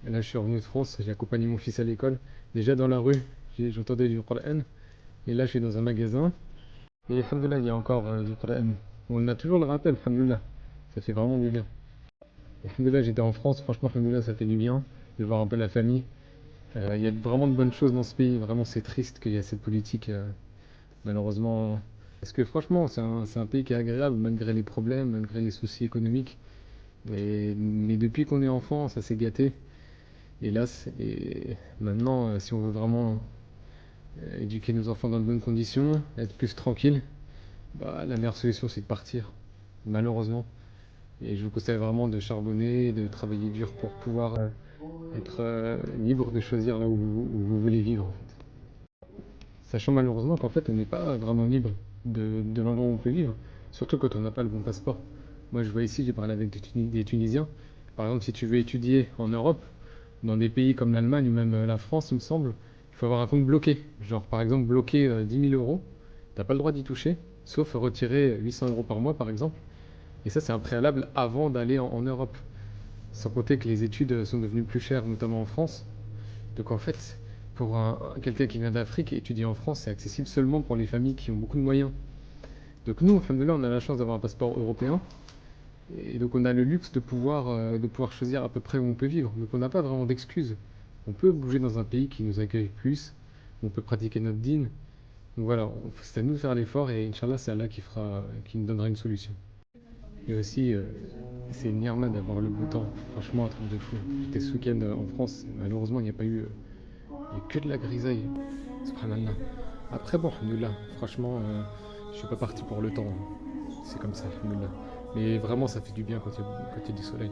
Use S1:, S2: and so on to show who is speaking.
S1: Et là, je suis revenu de France, j'ai accompagné mon fils à l'école. Déjà dans la rue, j'entendais du Coran. Et là, je suis dans un magasin. Et alhamdoulilah, il y a encore du Coran. On a toujours le rappel, alhamdoulilah. Ça fait vraiment du bien. Alhamdoulilah, j'étais en France, franchement, alhamdoulilah, ça fait du bien de voir un peu la famille. Il y a vraiment de bonnes choses dans ce pays. Vraiment, c'est triste qu'il y ait cette politique, malheureusement. Parce que franchement, c'est un pays qui est agréable, malgré les problèmes, malgré les soucis économiques. Mais depuis qu'on est enfant, ça s'est gâté. Hélas, et maintenant, si on veut vraiment éduquer nos enfants dans de bonnes conditions, être plus tranquille, bah, la meilleure solution c'est de partir, malheureusement. Et je vous conseille vraiment de charbonner, de travailler dur pour pouvoir être libre de choisir là où vous voulez vivre, en fait. Sachant malheureusement qu'en fait on n'est pas vraiment libre de l'endroit où on peut vivre, surtout quand on n'a pas le bon passeport. Moi je vois ici, j'ai parlé avec des Tunisiens. Par exemple, si tu veux étudier en Europe, dans des pays comme l'Allemagne ou même la France, il me semble, il faut avoir un compte bloqué. Genre par exemple bloqué 10 000 euros, t'as pas le droit d'y toucher, sauf retirer 800 euros par mois par exemple. Et ça c'est un préalable avant d'aller en Europe. Sans compter que les études sont devenues plus chères, notamment en France. Donc en fait, pour quelqu'un qui vient d'Afrique, étudier en France, c'est accessible seulement pour les familles qui ont beaucoup de moyens. Donc nous, alhamdoulilah, on a la chance d'avoir un passeport européen. Et donc on a le luxe de pouvoir choisir à peu près où on peut vivre. Donc on n'a pas vraiment d'excuses. On peut bouger dans un pays qui nous accueille plus, on peut pratiquer notre dîne. Donc voilà, c'est à nous de faire l'effort et Inch'Allah c'est Allah qui nous donnera une solution. Et aussi, c'est une ni'ma d'avoir le beau temps. Franchement, un truc de fou. J'étais ce week-end en France, malheureusement il n'y a pas eu, il y a que de la grisaille. Subhanallah. Après bon, alhamdoulilah, franchement, je suis pas parti pour le temps, hein. C'est comme ça, alhamdoulilah. Mais vraiment ça fait du bien quand il y a du soleil.